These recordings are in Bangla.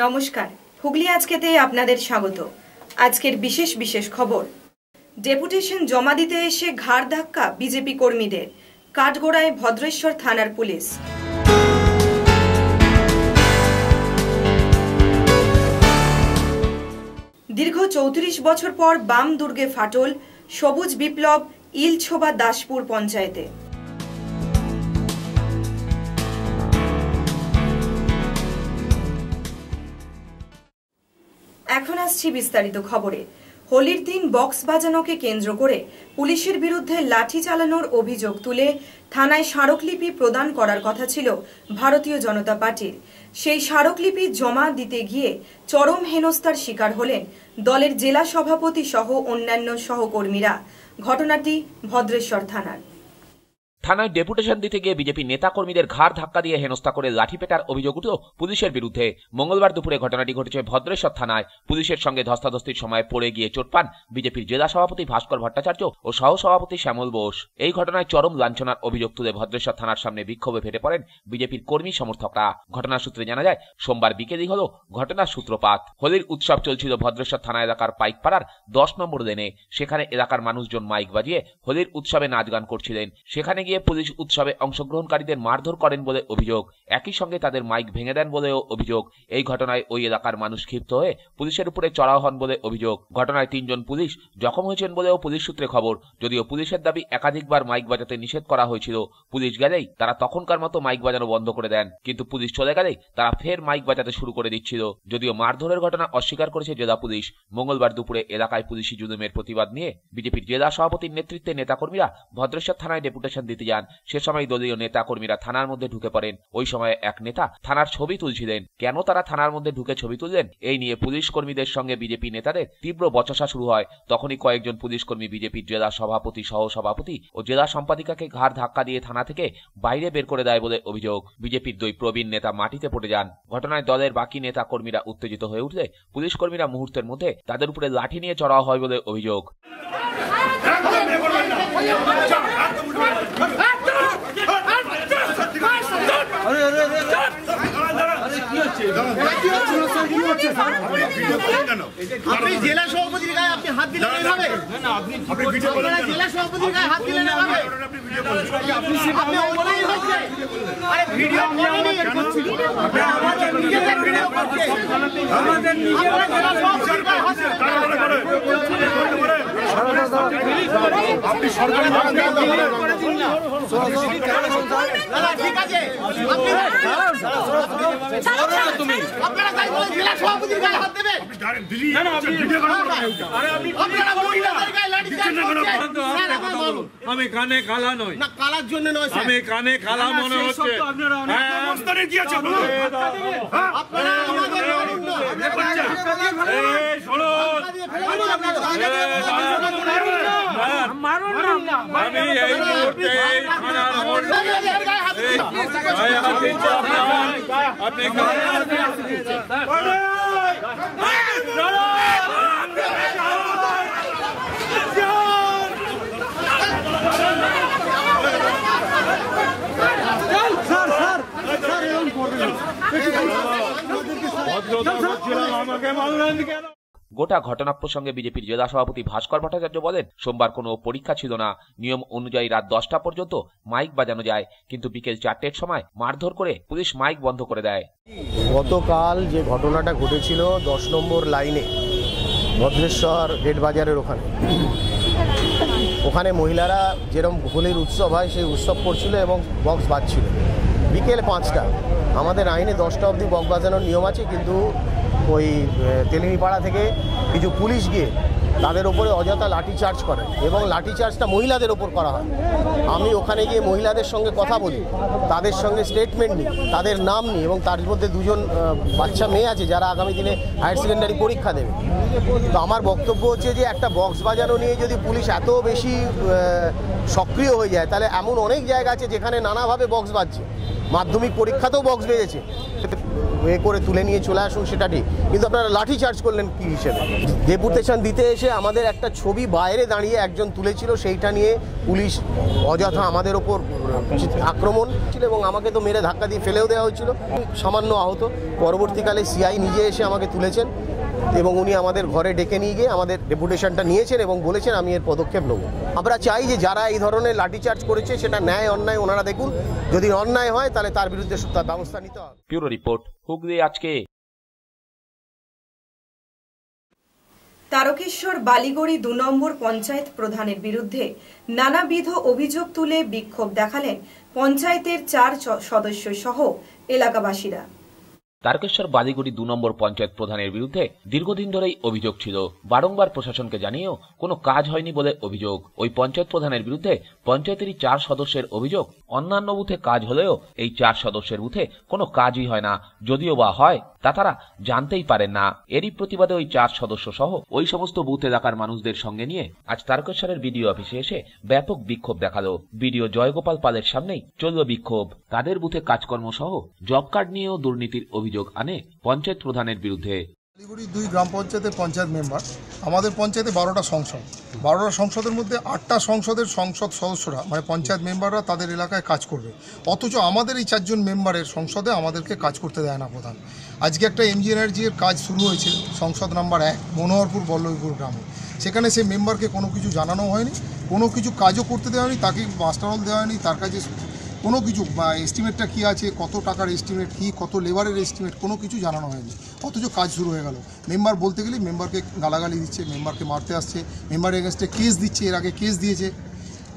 নমস্কার, হুগলি আজকেতে আপনাদের স্বাগত। আজকের বিশেষ বিশেষ খবর। ডেপুটেশন জমা দিতে এসে ঘাড় ধাক্কা বিজেপি কর্মীদের, কাঠগোড়ায় ভদ্রেশ্বর থানার পুলিশ। দীর্ঘ ৩৪ বছর পর বাম দুর্গে ফাটল, সবুজ বিপ্লব ইলছোবা দাসপুর পঞ্চায়েতে। এখন আসছি বিস্তারিত খবরে। হোলির দিন বক্স বাজানোকে কেন্দ্র করে পুলিশের বিরুদ্ধে লাঠি চালানোর অভিযোগ তুলে থানায় স্মারকলিপি প্রদান করার কথা ছিল ভারতীয় জনতা পার্টির। সেই স্মারকলিপি জমা দিতে গিয়ে চরম হেনস্থার শিকার হলেন দলের জেলা সভাপতি সহ অন্যান্য সহকর্মীরা। ঘটনাটি ভদ্রেশ্বর থানার। থানায় ডেপুটেশন দিতে গিয়ে বিজেপি নেতা কর্মীদের ঘাড় ধাক্কা দিয়ে হেনস্থা করে লাঠি পেটার অভিযোগ উঠল পুলিশের বিরুদ্ধে। মঙ্গলবার দুপুরে ঘটনাটি ঘটেছে ভদ্রেশ্বর থানায়। পুলিশের সঙ্গে ধস্তাধস্তির সময় পড়ে গিয়ে চোট পান বিজেপির জেলা সভাপতি ভাস্কর ভট্টাচার্য ও সহসভাপতি শ্যামল বোস। এই ঘটনায় চরম লাঞ্ছনার অভিযোগ তুলে ভদ্রেশ্বর থানার সামনে বিক্ষোভে ফেটে পড়েন বিজেপির কর্মী সমর্থকরা। ঘটনার সূত্রে জানা যায়, সোমবার বিকেলই হল ঘটনার সূত্রপাত। হোলির উৎসব চলছিল ভদ্রেশ্বর থানা এলাকার পাইকপাড়ার 10 নম্বর লেনে। সেখানে এলাকার মানুষজন মাইক বাজিয়ে হোলির উৎসবে নাচ গান করছিলেন। সেখানে গিয়ে পুলিশ উৎসবে অংশগ্রহণকারীদের মারধর করেন বলে অভিযোগ। একই সঙ্গে তাদের মাইক ভেঙে দেন বলেও অভিযোগ। এই ঘটনায় ওই এলাকার মানুষ ক্ষিপ্ত হয়ে পুলিশের উপরে চড়াও হন বলে অভিযোগ। ঘটনায় 3 জন পুলিশ জখম হয়েছেন বলেও পুলিশ সূত্রে খবর। যদিও পুলিশের দাবি একাধিকবার মাইক বাজাতে নিষেধ করা হয়েছিল। পুলিশ গেলেই তারা তখনকার মতো মাইক বাজানো বন্ধ করে দেন, কিন্তু পুলিশ চলে গেলেই তারা ফের মাইক বাজাতে শুরু করে দিচ্ছিল। যদিও মারধরের ঘটনা অস্বীকার করেছে জেলা পুলিশ। মঙ্গলবার দুপুরে এলাকায় পুলিশি জুলুমের প্রতিবাদ নিয়ে বিজেপির জেলা সভাপতির নেতৃত্বে নেতাকর্মীরা ভদ্রেশ্বর থানায় ডেপুটেশন দিতে যান। সে সময় দলীয় নেতা কর্মীরা থানার মধ্যে ঢুকে পড়েন। ওই সময় এক নেতা থানার ছবি তুলছিলেন। কেন তারা থানার মধ্যে ঢুকে ছবি তুললেন, এই নিয়ে পুলিশ কর্মীদের সঙ্গে বিজেপি নেতাদের তীব্র বচসা শুরু হয়। তখনই কয়েকজন পুলিশ কর্মী বিজেপির জেলা সভাপতি সহসভাপতি ও জেলা সম্পাদিকাকে ঘাড় ধাক্কা দিয়ে থানা থেকে বাইরে বের করে দেয় বলে অভিযোগ। বিজেপির 2 প্রবীণ নেতা মাটিতে পড়ে যান। ঘটনায় দলের বাকি নেতা কর্মীরা উত্তেজিত হয়ে উঠলে পুলিশ কর্মীরা মুহূর্তের মধ্যে তাদের উপরে লাঠি নিয়ে চড়াও হয় বলে অভিযোগ। আপনি জেলা সভাপতির গায়ে আপনি হাত দিলেন এইভাবে? না, আপনি জেলা সভাপতির গায়ে হাত দিলেন এইভাবে? আপনি অন্যায় হচ্ছে। আরে ভিডিও করেনি, আমাদের নিজেদের ভিডিও করছে। আমাদের নিজেরা জেলা সভাপতির গায়ে হাত দিলেন। আপনি সরকারি করে দিন না। ঠিক আছে, আপনি আপনারা তাই বলে জেলা সভাপতির গায়ে হাত দেবেন? না না, আপনি ভিডিও করেন। আরে আপনি আপনারা মহিলাদের গায়ে লাঠি চার্জ করছেন। আমি কানে কালা নই। না, কালার জন্য নয় স্যার। আমি কানে কালা মনে হচ্ছে। মস্তানি কি আছে আপনারা? আপনারা আমাদের মারুন না। এই শুনুন, মারুন না। আমি এই মুহূর্তে এই থানার মধ্যে আপনি আমাকে মারলেন কেন? গোটা ঘটনা প্রসঙ্গে বিজেপির জেলা সভাপতি ভাস্কর ভট্টাচার্য বলেন, সোমবার কোনো পরীক্ষা ছিল না। নিয়ম অনুযায়ী রাত 10টা পর্যন্ত মাইক বাজানো যায়, কিন্তু বিকেল 4টের সময় মারধর করে পুলিশ মাইক বন্ধ করে দেয়। গতকাল যে ঘটনাটা ঘটেছিল 10 নম্বর লাইনে ভদ্রেশ্বর গেট বাজারের ওখানে মহিলারা যেরকম হোলির উৎসব হয় সেই উৎসব করছিল এবং বক্স বাজছিল। বিকেল 5টা, আমাদের আইনে 10টা অবধি বক্স বাজানোর নিয়ম আছে, কিন্তু ওই তেলিনিপাড়া থেকে কিছু পুলিশ গিয়ে তাদের ওপরে অযথা লাঠিচার্জ করে এবং লাঠিচার্জটা মহিলাদের ওপর করা হয়। আমি ওখানে গিয়ে মহিলাদের সঙ্গে কথা বলি, তাদের সঙ্গে স্টেটমেন্ট নিই, তাদের নাম নিই এবং তার মধ্যে 2 জন বাচ্চা মেয়ে আছে যারা আগামী দিনে হায়ার সেকেন্ডারি পরীক্ষা দেবে। তো আমার বক্তব্য হচ্ছে যে একটা বক্স বাজানো নিয়ে যদি পুলিশ এত বেশি সক্রিয় হয়ে যায়, তাহলে এমন অনেক জায়গা আছে যেখানে নানাভাবে বক্স বাজছে। মাধ্যমিক পরীক্ষাতেও বক্স বেজেছে। এ করে তুলে নিয়ে চলে আসুন সেটা ঠিক, কিন্তু আপনারা লাঠি চার্জ করলেন কি হিসেবে? ডেপুটেশন দিতে এসে আমাদের একটা ছবি বাইরে দাঁড়িয়ে একজন তুলেছিল, সেইটা নিয়ে পুলিশ অযথা আমাদের ওপর আক্রমণ ছিল এবং আমাকে তো মেরে ধাক্কা দিয়ে ফেলেও দেওয়া হয়েছিল, সামান্য আহত। পরবর্তীকালে সিআই নিজে এসে আমাকে তুলেছেন এবং উনি আমাদের ঘরে ডেকে নিয়ে গিয়ে আমাদের ডেপুটেশনটা নিয়েছেন এবং বলেছেন আমি এর পদক্ষেপ নেব। আমরা চাই যে যারা এই ধরনের লাঠিচার্জ করেছে সেটা ন্যায় অন্যায় ওনারা দেখুন, যদি অন্যায় হয় তাহলে তার বিরুদ্ধে ব্যবস্থা নিতে হবে। ব্যুরো রিপোর্ট, হুগলি আজকে। তারকেশ্বর বালিগড়ি ২ নম্বর পঞ্চায়েত প্রধানের বিরুদ্ধে নানাবিধ অভিযোগ তুলে বিক্ষোভ দেখালেন পঞ্চায়েতের ৪ সদস্য সহ এলাকাবাসীরা। তারকেশ্বর বালিগড়ি ২ নম্বর পঞ্চায়েত প্রধানের বিরুদ্ধে দীর্ঘদিন ধরেই অভিযোগ ছিল। বারংবার প্রশাসনকে জানিয়েও কোনো কাজ হয়নি বলে অভিযোগ। ওই পঞ্চায়েত প্রধানের বিরুদ্ধে পঞ্চায়েতেরই ৪ সদস্যের অভিযোগ, অন্যান্য বুথে কাজ হলেও এই ৪ সদস্যের বুথে কোনো কাজই হয় না, যদিও বা হয় তা তারা জানতেই পারেন না। এরই প্রতিবাদে ওই ৪ সদস্য সহ ওই সমস্ত বুথ এলাকার মানুষদের সঙ্গে নিয়ে আজ তারকেশ্বরের বিডিও অফিসে এসে ব্যাপক বিক্ষোভ দেখালো। বিডিও জয়গোপাল পালের সামনেই চলল বিক্ষোভ। তাদের বুথে কাজকর্ম সহ জব কার্ড নিয়েও দুর্নীতির অভিযোগ আনে পঞ্চায়েত প্রধানের বিরুদ্ধে। বালিগড়ি ২ গ্রাম পঞ্চায়েতের পঞ্চায়েত মেম্বার। আমাদের পঞ্চায়েতে ১২টা সংসদ, ১২টা সংসদের মধ্যে ৮টা সংসদের সংসদ সদস্যরা মানে পঞ্চায়েত মেম্বাররা তাদের এলাকায় কাজ করবে, অথচ আমাদের এই ৪ জন মেম্বারের সংসদে আমাদেরকে কাজ করতে দেয় না প্রধান। আজকে একটা এমজি এনার্জির কাজ শুরু হয়েছে সংসদ নাম্বার ১ মনোহরপুর বল্লভীপুর গ্রামে, সেখানে সেই মেম্বারকে কোনো কিছু জানানো হয়নি, কোনো কিছু কাজও করতে দেওয়া হয়নি, তাকে মাস্টারল দেওয়া হয়নি, তার কাছে কোনো কিছু বা এস্টিমেটটা কী আছে, কত টাকার এস্টিমেট কী, কত লেবারের এস্টিমেট, কোনো কিছু জানানো হয়নি, অথচ কাজ শুরু হয়ে গেল। মেম্বার বলতে গেলে মেম্বারকে গালাগালি দিচ্ছে, মেম্বারকে মারতে আসছে, মেম্বারের এগেনস্টে কেস দিচ্ছে, এর আগে কেস দিয়েছে।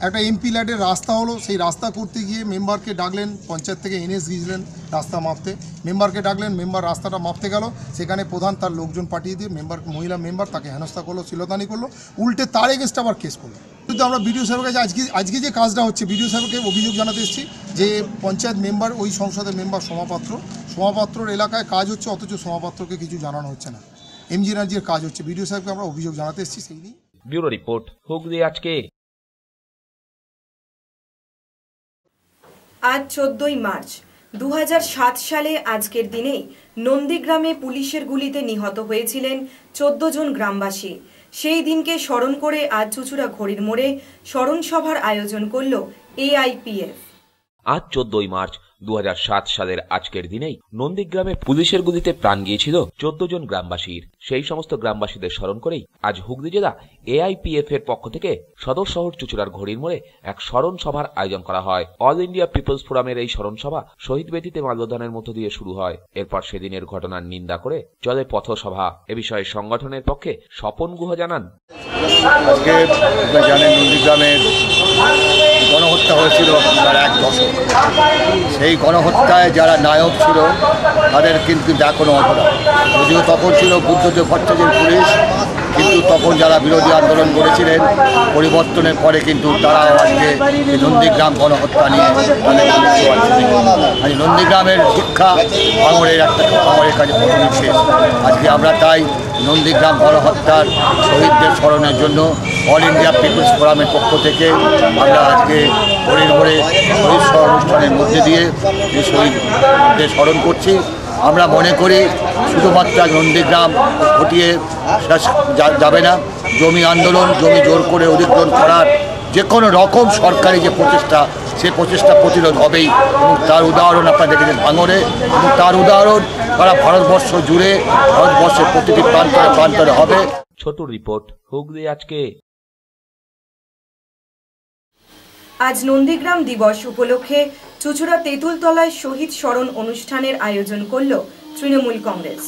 একটা এমপি ল্যাডের রাস্তা হলো, সেই রাস্তা করতে গিয়ে মেম্বারকে ডাকলেন, পঞ্চায়েত থেকে এনএস গিয়েছিলেন রাস্তা মাপতে, মেম্বারকে ডাকলেন, মেম্বার রাস্তাটা মাপতে গেল, সেখানে প্রধান তার লোকজন পাঠিয়ে দিয়ে মহিলা মেম্বার তাকে হেনস্থা করলো, শিলতানি করলো, উল্টে তার এগেনস্টে আবার কেস করলো। কিন্তু আমরা বিডিও সাহেবের কাছে আজকে যে কাজটা হচ্ছে, বিডিও সাহেবকে অভিযোগ জানাতে এসেছি যে পঞ্চায়েত মেম্বার ওই সংসদের মেম্বার সমাপাত্রর এলাকায় কাজ হচ্ছে, অথচ সমাপাত্রকে কিছু জানানো হচ্ছে না, এমজি এনার্জির কাজ হচ্ছে। বিডিও সাহেবকে আমরা অভিযোগ জানাতে এসেছি সেই নিয়ে। ব্যুরো রিপোর্ট, হুগলি আজকে। আজ ১৪ই মার্চ ২০০৭ সালে আজকের দিনেই নন্দীগ্রামে পুলিশের গুলিতে নিহত হয়েছিলেন ১৪ জন গ্রামবাসী। সেই দিনকে স্মরণ করে আজ চুচুড়া ঘড়ির মোড়ে স্মরণ সভার আয়োজন করল এআইপিএফ। আজ ১৪ই মার্চ ২০০৭ সালের আজকের দিনেই নন্দীগ্রামে পুলিশের গুলিতে প্রাণ গিয়েছিল ১৪ জন গ্রামবাসীর। সেই সমস্ত গ্রামবাসীদের স্মরণ করেই আজ হুগলি জেলা এআইপিএফ এর পক্ষ থেকে সদর শহর চুচুড়ার ঘড়ির মোড়ে এক স্মরণ সভার আয়োজন করা হয়। অল ইন্ডিয়া পিপলস ফোরামের এই স্মরণ সভা শহীদ বেদিতে মাল্যদানের মধ্য দিয়ে শুরু হয়। এরপর সেদিনের ঘটনার নিন্দা করে চলে পথসভা। এ বিষয়ে সংগঠনের পক্ষে স্বপন গুহ জানান, আজকে জানেন নন্দীগ্রামের গণহত্যা হয়েছিল তার ১ দশক। সেই গণহত্যায় যারা নায়ক ছিল তাদের কিন্তু এখনো অধরা, যদিও তখন ছিল বুদ্ধদেব ভট্টাচার্যের পুলিশ, কিন্তু তখন যারা বিরোধী আন্দোলন করেছিলেন পরিবর্তনের পরে কিন্তু তারা আজকে নন্দীগ্রাম গণহত্যা নিয়ে তাদের আজ নন্দীগ্রামের শিক্ষা ভাঙড়ের কাছে প্রথম শেষ। আজকে আমরা তাই নন্দীগ্রাম গণহত্যার শহীদদের স্মরণের জন্য অল ইন্ডিয়া পিপলস ফোরামের পক্ষ থেকে আমরা আজকে ঘড়ির মোড়ে শহীদ অনুষ্ঠানের মধ্যে দিয়ে এই শহীদদের স্মরণ করছি। আমরা মনে করি শুধুমাত্র নন্দীগ্রাম ঘটিয়ে শেষ যাবে না, জমি আন্দোলন, জমি জোর করে অধিগ্রহণ করার যে কোনো রকম সরকারি যে প্রচেষ্টা, সে প্রচেষ্টা প্রতিরোধ হবেই। এবং তার উদাহরণ আপনারা দেখেছেন ভাঙড়ে, এবং তার উদাহরণ সারা ভারতবর্ষ জুড়ে, ভারতবর্ষের প্রতিটি প্রান্তরে প্রান্তরে হবে। ছোট রিপোর্ট, হুগলি আজকে। আজ নন্দীগ্রাম দিবস উপলক্ষে চুচুড়া তেঁতুলতলায় শহীদ স্মরণ অনুষ্ঠানের আয়োজন করল তৃণমূল কংগ্রেস।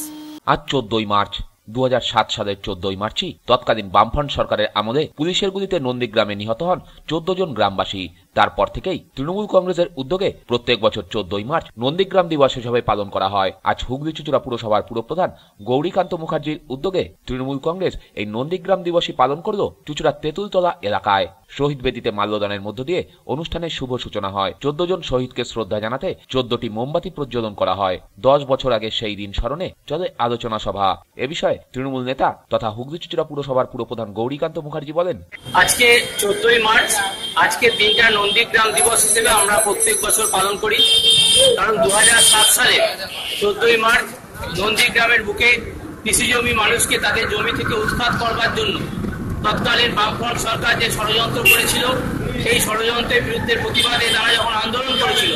আজ ১৪ই মার্চ ২০০৭ সালের ১৪ই মার্চই তৎকালীন বামফ্রন্ট সরকারের আমলে পুলিশের গুলিতে নন্দীগ্রামে নিহত হন ১৪ জন গ্রামবাসী। তারপর থেকেই তৃণমূল কংগ্রেসের উদ্যোগে প্রত্যেক বছর ১৪ই মার্চ নন্দীগ্রাম দিবস হিসেবে পালন করা হয়। আজ হুগলি চুচুড়া পুরসভার পুরপ্রধান গৌরীকান্ত মুখার্জির উদ্যোগে তৃণমূল কংগ্রেস এই নন্দীগ্রাম দিবসই পালন করল চুচুড়া তেঁতুলতলা এলাকায়। শহীদ বেদিতে মাল্যদানের মধ্য দিয়ে অনুষ্ঠানের শুভ সূচনা হয়। ১৪ জন শহীদকে শ্রদ্ধা জানাতে ১৪টি মোমবাতি প্রজ্বলন করা হয়। ১০ বছর আগে সেই দিন স্মরণে চলে আলোচনা সভা। এ বিষয়ে তৃণমূল নেতা তথা হুগলি চুচুড়া পুরসভার পুরপ্রধান গৌরীকান্ত মুখার্জি বলেন, আজকে ১৪ই মার্চ, আজকের দিনটা নন্দীগ্রাম দিবস হিসেবে আমরা প্রত্যেক বছর পালন করি, কারণ ২০০৭ সালে ১৪ই মার্চ নন্দীগ্রামের বুকে কৃষি জমি মানুষকে তাদের জমি থেকে উৎখাত করবার জন্য তৎকালীন বামফ্রন্ট সরকার যে ষড়যন্ত্র করেছিল, সেই ষড়যন্ত্রের বিরুদ্ধে প্রতিবাদে তারা যখন আন্দোলন করেছিল,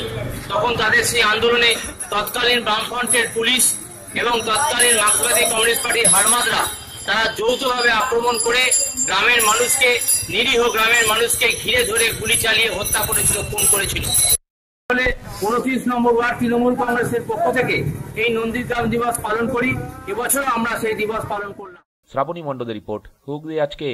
তখন তাদের সেই আন্দোলনে তৎকালীন বামফ্রন্টের পুলিশ এবং তৎকালীন মার্ক্সবাদী কমিউনিস্ট পার্টির হারমাদরা তারা যৌথভাবে আক্রমণ করে গ্রামের মানুষকে, নিরীহ গ্রামের মানুষকে ঘিরে ধরে গুলি চালিয়ে হত্যা করেছিল, খুন করেছিল। 29 নম্বর ওয়ার্ড তৃণমূল কংগ্রেসের পক্ষ থেকে এই নন্দীগ্রাম দিবস পালন করি। এবছর আমরা সেই দিবস পালন করলাম। শ্রাবণী মণ্ডলের রিপোর্ট, হুগলি আজকে।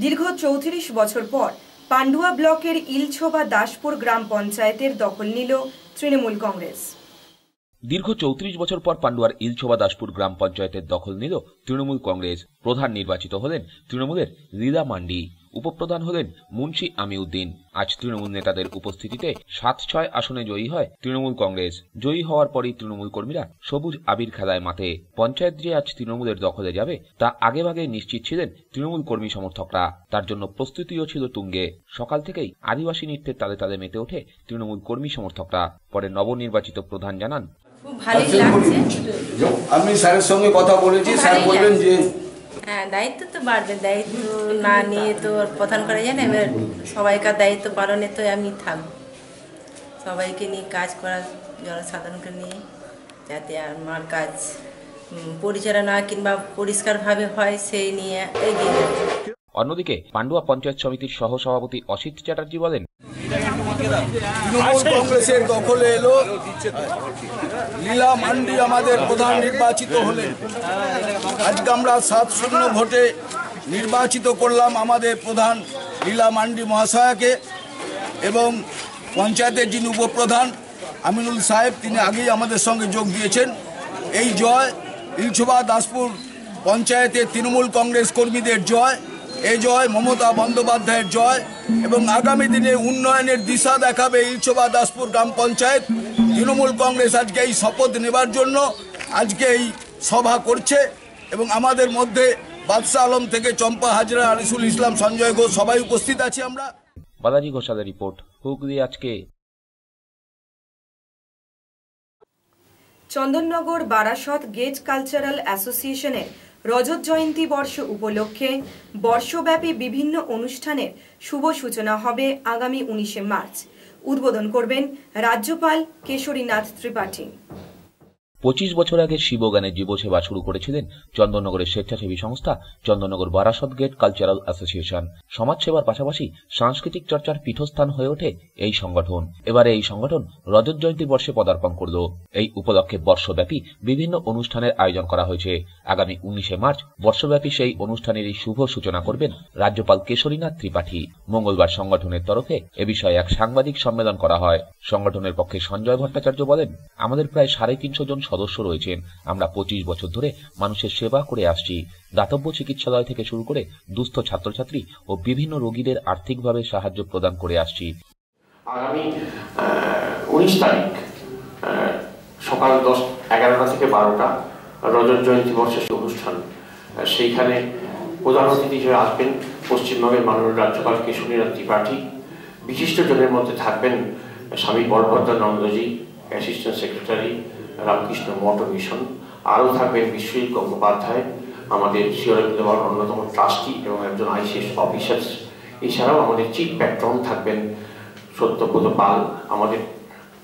দীর্ঘ 34 বছর পর পান্ডুয়া ব্লকের ইলছোবা দাসপুর গ্রাম পঞ্চায়েতের দখল নিল তৃণমূল কংগ্রেস। দীর্ঘ 34 বছর পর পান্ডুয়ার ইলছোবা দাসপুর গ্রাম পঞ্চায়েতের দখল নিল তৃণমূল কংগ্রেস। প্রধান নির্বাচিত হলেন তৃণমূলের রিদা মান্ডি, উপপ্রধান হলেন মুন্সি আমিউদ্দিন। আজ তৃণমূল নেতাদের উপস্থিতিতে 7-6 আসনে জয়ী হয় তৃণমূল কংগ্রেস। জয়ী হওয়ার পরই তৃণমূল কর্মীরা সবুজ আবির খেলায় মাতে। পঞ্চায়েত যে আজ তৃণমূলের দখলে যাবে তা আগেভাগে নিশ্চিত ছিলেন তৃণমূল কর্মী সমর্থকরা। তার জন্য প্রস্তুতিও ছিল তুঙ্গে। সকাল থেকেই আদিবাসী নৃত্যের তালে তালে মেতে ওঠে তৃণমূল কর্মী সমর্থকরা। পরে নবনির্বাচিত প্রধান জানান, আমি স্যারের সঙ্গে কথা বলেছি, স্যার বললেন যে হ্যাঁ, দায়িত্ব তো বাড়বে, দায়িত্ব না নিয়ে তো প্রধান করা যায় না। এবার সবাইকার দায়িত্ব পালনে তো আমি থাকবো, সবাইকে নিয়ে কাজ করার, জনসাধারণকে নিয়ে, যাতে আমার কাজ পরিচালনা কিংবা পরিষ্কারভাবে হয় সেই নিয়ে এগিয়ে যাবে। অন্যদিকে পান্ডুয়া পঞ্চায়েত সমিতির সহসভাপতি অসিত চ্যাটার্জি বলেন, তৃণমূল কংগ্রেসের দখলে এলো, লীলা মান্ডি আমাদের প্রধান নির্বাচিত হলেন। আজকে আমরা 7-0 ভোটে নির্বাচিত করলাম আমাদের প্রধান লীলা মান্ডি মহাশয়াকে, এবং পঞ্চায়েতের যিনি উপপ্রধান আমিনুল সাহেব, তিনি আগেই আমাদের সঙ্গে যোগ দিয়েছেন। এই জয় ইলছোবা দাসপুর পঞ্চায়েতের তৃণমূল কংগ্রেস কর্মীদের জয়, এই জয় মমতা বন্দ্যোপাধ্যায়ের জয়, এবং আগামী দিনে উন্নয়নের দিশা দেখাবে ইলছোবা দাসপুর গ্রাম পঞ্চায়েত। তৃণমূল কংগ্রেস আজকে এই শপথ নেবার জন্য আজকে এই সভা করছে, এবং আমাদের মধ্যে বাদশাহ আলম থেকে চম্পা হাজরা, আনিসুল ইসলাম, সঞ্জয় ঘোষ সবাই উপস্থিত আছি আমরা। বালাজি ঘোষালের রিপোর্ট, হুগলি আজকে। চন্দননগর বারাসত গেজ কালচারাল অ্যাসোসিয়েশনের রজত জয়ন্তী বর্ষ উপলক্ষে বর্ষব্যাপী বিভিন্ন অনুষ্ঠানের শুভ সূচনা হবে আগামী 19 মার্চ। উদ্বোধন করবেন রাজ্যপাল কেশরীনাথ ত্রিপাঠী। 25 বছর আগে শিবগানের জীবসেবা শুরু করেছিলেন চন্দননগরের স্বেচ্ছাসেবী সংস্থা Chandannagar Barasat gate cultural association. সমাজসেবার পাশাপাশি সাংস্কৃতিক চর্চার পীঠস্থান হয়ে ওঠে এই সংগঠন। এবারে এই সংগঠন রজত জয়ন্তী বর্ষে পদার্পণ করল। এই উপলক্ষে বর্ষব্যাপী বিভিন্ন অনুষ্ঠানের আয়োজন করা হয়েছে। আগামী 19 মার্চ বর্ষব্যাপী সেই অনুষ্ঠানেরই শুভ সূচনা করবেন রাজ্যপাল কেশরীনাথ ত্রিপাঠী। মঙ্গলবার সংগঠনের তরফে এ বিষয়ে এক সাংবাদিক সম্মেলন করা হয়। সংগঠনের পক্ষে সঞ্জয় ভট্টাচার্য বলেন, আমাদের প্রায় 350 জন সদস্য রয়েছেন। আমরা 25 বছর ধরে মানুষের সেবা করে আসছি। দাতব্য চিকিৎসালয় থেকে শুরু করে দুস্থ ছাত্রছাত্রী ও বিভিন্ন রোগীদের আর্থিকভাবে সাহায্য প্রদান করে আসছি। আগামী 19 তারিখ সকাল 11টা থেকে 12টা রজত জয়ন্তী বর্ষের অনুষ্ঠান। সেইখানে প্রধান অতিথি হিসেবে আসবেন পশ্চিমবঙ্গের মাননীয় রাজ্যপাল কেশরীনাথ ত্রিপাঠী। বিশিষ্ট জনের মধ্যে থাকবেন স্বামী বলভদ্রানন্দজি, অ্যাসিস্ট্যান্ট সেক্রেটারি, রামকৃষ্ণ মঠ মিশন। আরও থাকবেন বিশ্বজিৎ গঙ্গোপাধ্যায়, আমাদের শিয়রবিন্দুবার অন্যতম ট্রাস্টি এবং একজন আইসিএস অফিসার। এছাড়াও আমাদের চিফ প্যাট্রন থাকবেন সত্যব্রত পাল, আমাদের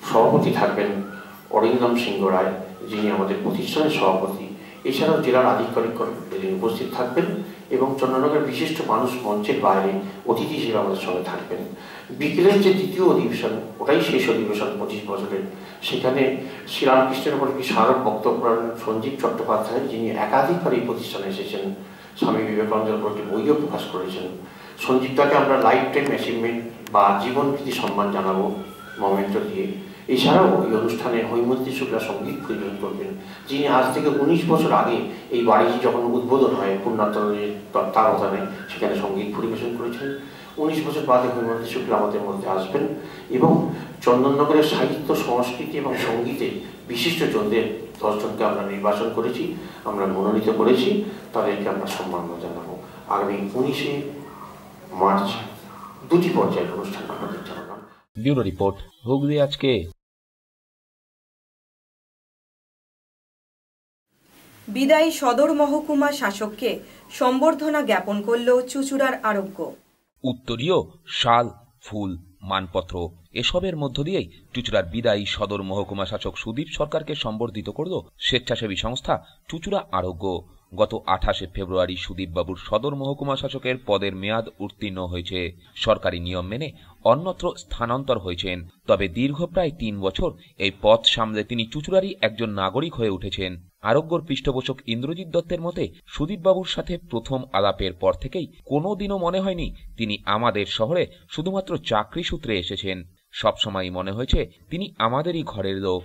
সভাপতি থাকবেন অরিন্দম সিংহ রায়, যিনি আমাদের প্রতিষ্ঠানের সভাপতি। এছাড়াও জেলার আধিকারিকগণ উপস্থিত থাকবেন, এবং চন্দননগরের বিশিষ্ট মানুষ মঞ্চের বাইরে অতিথি হিসেবে আমাদের সঙ্গে থাকবেন। বিকেলের যে দ্বিতীয় অধিবেশন, ওটাই শেষ অধিবেশন 25 বছরের। সেখানে শ্রীরামকৃষ্ণের উপর কি স্মারক বক্তব্য সঞ্জীব চট্টোপাধ্যায়, যিনি একাধিকবার এই প্রতিষ্ঠানে এসেছেন, স্বামী বিবেকানন্দের উপর একটি বইও প্রকাশ করেছেন। সঞ্জীবদাকে আমরা লাইফ টাইম অ্যাচিভমেন্ট বা জীবনপ্রীতি সম্মান জানাবো মোমেন্টো দিয়ে। এছাড়াও এই অনুষ্ঠানে হৈমন্তী শুক্লা সঙ্গীত পরিবেশন করবেন, যিনি আজ থেকে 19 বছর আগে এই বাড়িটি যখন উদ্বোধন হয় পুণ্যাতনের তত্ত্বাবধানে, সেখানে সঙ্গীত পরিবেশন করেছেন। 19 বছর বাদে হৈমন্তী শুক্লা আমাদের মধ্যে আসবেন, এবং চন্দননগরের সাহিত্য, সংস্কৃতি এবং সঙ্গীতে বিশিষ্ট জনদের 10 জনকে আমরা নির্বাচন করেছি, আমরা মনোনীত করেছি। তাদেরকে আমরা সম্মান জানাবো। আগামী 19 মার্চ 2টি পর্যায়ের অনুষ্ঠান আমাদের জানালাম। ব্যুরো রিপোর্ট, হুগলি আজকে। বিদায়ী সদর মহকুমা শাসককে সম্বর্ধনা জ্ঞাপন করল চুঁচুড়ার আরোগ্য। উত্তরীয়, শাল, ফুল, মানপত্র এসবের মধ্য দিয়েই চুঁচুড়ার বিদায়ী সদর মহকুমা শাসক সুদীপ সরকারকে সম্বর্ধিত করল স্বেচ্ছাসেবী সংস্থা চুঁচুড়া আরোগ্য। গত 28 ফেব্রুয়ারি সুদীপ বাবুর সদর মহকুমা শাসকের পদের মেয়াদ উত্তীর্ণ হয়েছে। সরকারি নিয়ম মেনে অন্যত্র স্থানান্তর হয়েছেন। তবে দীর্ঘ প্রায় 3 বছর এই পদ সামলে তিনি চুঁচুড়ারই একজন নাগরিক হয়ে উঠেছেন। আরোগ্যর পৃষ্ঠপোষক ইন্দ্রজিৎ দত্তের মতে, সুদীপ বাবুর সাথে প্রথম আলাপের পর থেকেই কোনোদিনও মনে হয়নি তিনি আমাদের শহরে শুধুমাত্র চাকরি সূত্রে এসেছেন। সবসময়ই মনে হয়েছে তিনি আমাদেরই ঘরের লোক।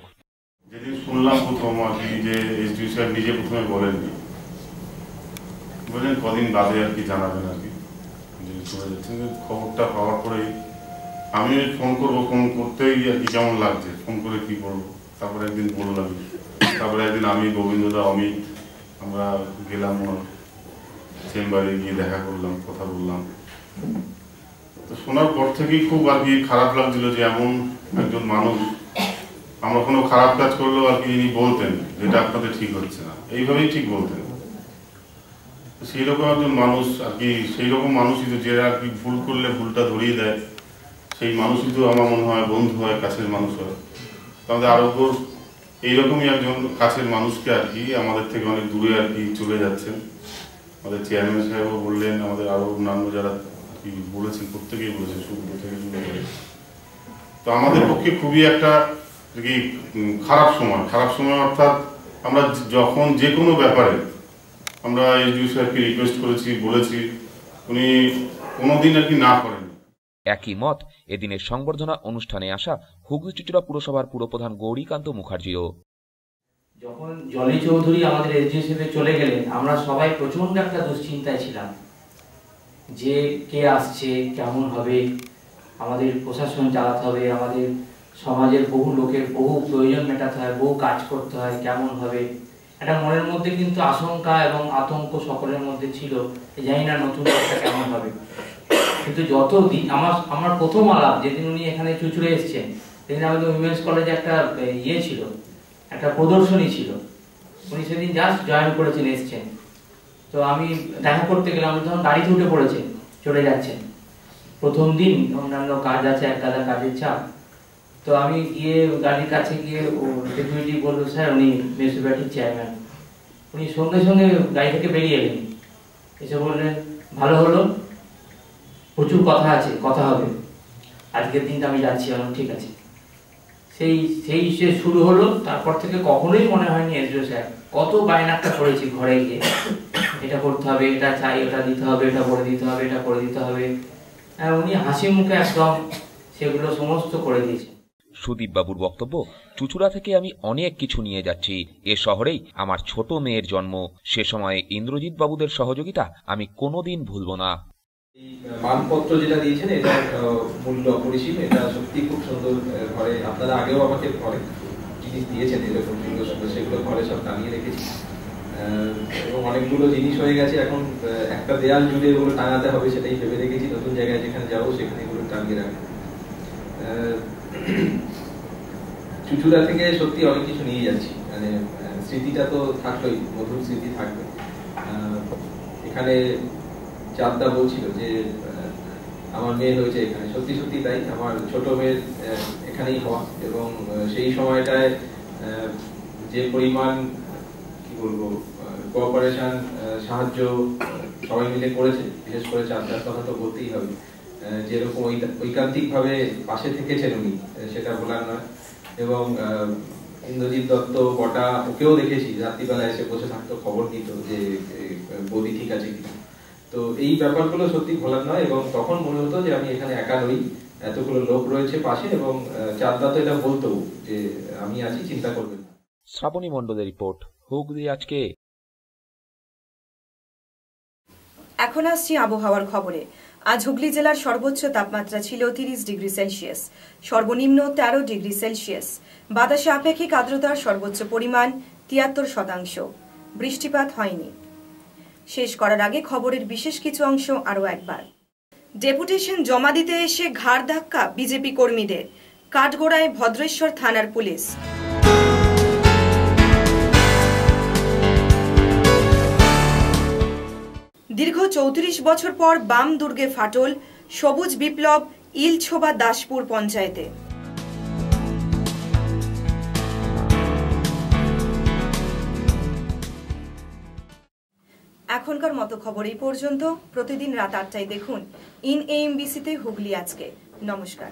যেদিন শুনলাম প্রথম আর কি যে এসডিও স্যার নিজে প্রথমে বলেননি, বললেন কদিন বাদে আর কি জানাবেন আর কি চলে যাচ্ছেন। খবরটা পাওয়ার পরেই আমি ফোন করবো, ফোন করতেই আর কি কেমন লাগছে, ফোন করে কি করবো। তারপরে একদিন বললাম, তারপরে একদিন আমি, গোবিন্দদা, অমিত আমরা গেলাম ওনার চেম্বারে, গিয়ে দেখা করলাম, কথা বললাম। তো শোনার পর থেকেই খুব আর কি খারাপ লাগছিল যে এমন একজন মানুষ, আমরা কোনো খারাপ কাজ করলেও আর কি ইনি বলতেন যেটা আপনাদের ঠিক হচ্ছে না, এইভাবেই ঠিক বলতেন। সেই রকম একজন মানুষ আর কি, সেই রকম মানুষই তো যে আর কি ভুল করলে ভুলটা ধরিয়ে দেয়, সেই মানুষই তো আমার মনে হয় বন্ধু হয়, কাছের মানুষ হয়। আমাদের আরোগ্যর এইরকমই একজন কাছের মানুষকে আর কি আমাদের থেকে অনেক দূরে আর কি চলে যাচ্ছেন। আমাদের চেয়ারম্যান সাহেবও বললেন, আমাদের আরো অন্যান্য যারা আর কি বলেছেন, প্রত্যেকেই বলেছেন, শুক্র থেকে শুরু করে। তো আমাদের পক্ষে খুবই একটা কি খারাপ সময় অর্থাৎ আমরা যখন যে কোনো ব্যাপারে আমরা এসডিও সাহেবকে রিকোয়েস্ট করেছি, বলেছি, উনি কোনোদিন আর কি না করেন। একই মত এদিনের সংবর্ধনা অনুষ্ঠানে আসা হুগলি চুঁচুড়া পুরসভার পুরপ্রধান গৌরীকান্ত মুখার্জিও। যখন জলি চৌধুরী আমাদের এসডিও হিসেবে চলে গেলেন, আমরা সবাই প্রচন্ড একটা দুশ্চিন্তায় ছিলাম যে কে আসছে, কেমন হবে, আমাদের প্রশাসন চালাতে হবে, আমাদের সমাজের বহু লোকের বহু প্রয়োজন মেটাতে হয়, বহু কাজ করতে হয়, কেমন হবে। একটা মনের মধ্যে কিন্তু আশঙ্কা এবং আতঙ্ক সকলের মধ্যে ছিল, জানি না নতুন একটা কেমন হবে। কিন্তু যতদিন আমার প্রথম আলাপ, যেদিন উনি এখানে চুঁচুড়ে এসছেন, সেদিন আমাদের উইমেন্স কলেজে একটা ছিল, একটা প্রদর্শনী ছিল। উনি সেদিন জাস্ট জয়েন করেছেন, এসছেন। তো আমি দেখা করতে গেলাম, তখন গাড়িতে উঠে পড়েছেন, চলে যাচ্ছেন। প্রথম দিন অন্যান্য কাজ আছে, এক গাদা কাজের চাপ। তো আমি গিয়ে গাড়ির কাছে গিয়ে ডেপুটি বললো, স্যার উনি মিউনিসিপ্যালিটির চেয়ারম্যান। উনি সঙ্গে সঙ্গে গাড়ি থেকে বেরিয়ে এলেন, এসে বললেন ভালো হলো, প্রচুর কথা আছে, কথা হবে, আজকের দিনটা আমি যাচ্ছি। ঠিক আছে। সেই সে শুরু হলো। তারপর থেকে কখনোই মনে হয়নি এসডিও স্যার কত বায়নাটা করেছি ঘরে গিয়ে, এটা করতে হবে, এটা চাই, ওটা দিতে হবে, এটা করে দিতে হবে, এটা করে দিতে হবে। উনি হাসি মুখে একদম সেগুলো সমস্ত করে দিয়েছে। সুদীপ বাবুর বক্তব্য, চুঁচুড়া থেকে আমি অনেক কিছু নিয়ে যাচ্ছি। এ শহরেই আমার ছোট মেয়ের জন্ম। সে সময়ে ইন্দ্রজিৎ বাবুদের সহযোগিতা আমি কোনোদিন ভুলব না। মানপত্র যেটা দিয়েছেন এটা মূল্য অপরিসীম, এটা সত্যি খুব সুন্দর। ঘরে আপনারা আগেও আমাকে অনেক জিনিস দিয়েছেন এরকম সুন্দর সুন্দর, সেগুলো ঘরে সব টানিয়ে রেখেছি। এবং অনেকগুলো জিনিস হয়ে গেছে, এখন একটা দেয়াল জুড়ে এগুলো টাঙাতে হবে, সেটাই ভেবে রেখেছি। নতুন জায়গায় যেখানে যাবো সেখানে এগুলো টাঙিয়ে রাখবো। চুঁচুড়া থেকে সত্যি অনেক কিছু নিয়ে যাচ্ছি, মানে স্মৃতিটা তো থাকলোই, মধুর স্মৃতি থাকবে। এখানে চাঁদদা বলছিল যে আমার মেয়ে হয়েছে এখানে, সত্যি সত্যি তাই। আমার ছোট মেয়ের এখানেই হওয়া, এবং সেই সময়টায় যে পরিমাণ কি বলবো কোঅপারেশন, সাহায্য সবাই মিলে করেছে, বিশেষ করে চাঁদদার কথা তো বলতেই হবে। যেরকম ঐকান্তিক ভাবে পাশে থেকেছেন উনি, সেটা বলার নয়। এবং ইন্দ্রজিৎ দত্ত বটা, ওকেও দেখেছি রাত্রিবেলা এসে বসে থাকতো, খবর নিত যে বৌদি ঠিক আছে কিনা। তো এই ব্যাপারগুলো সত্যি ভোলার নয়। এবং তখন মনে হতো যে আমি এখানে একা নই, এতগুলো লোক রয়েছে পাশে। এবং চাঁদদা তো এটা বলতো যে আমি আছি, চিন্তা করবেন না। শ্রাবণী মণ্ডলের রিপোর্ট, হুগলি আজকে। এখন আসছি আবহাওয়ার খবরে। আজ হুগলি জেলার সর্বোচ্চ তাপমাত্রা ছিল 30 ডিগ্রি সেলসিয়াস, সর্বনিম্ন 13 ডিগ্রি সেলসিয়াস। বাতাসে আপেক্ষিক আর্দ্রতার সর্বোচ্চ পরিমাণ 73%। বৃষ্টিপাত হয়নি। শেষ করার আগে খবরের বিশেষ কিছু অংশ আরও একবার। ডেপুটেশন জমা দিতে এসে ঘাড় ধাক্কা বিজেপি কর্মীদের, কাঠগোড়ায় ভদ্রেশ্বর থানার পুলিশ। দীর্ঘ 34 বছর পর বাম দুর্গে ফাটল, সবুজ বিপ্লব ইলছোবা দাসপুর পঞ্চায়েতে। এখনকার মতো খবর এই পর্যন্ত। প্রতিদিন রাত 8টায় দেখুন ইন এএমবিসিতে হুগলি আজকে। নমস্কার।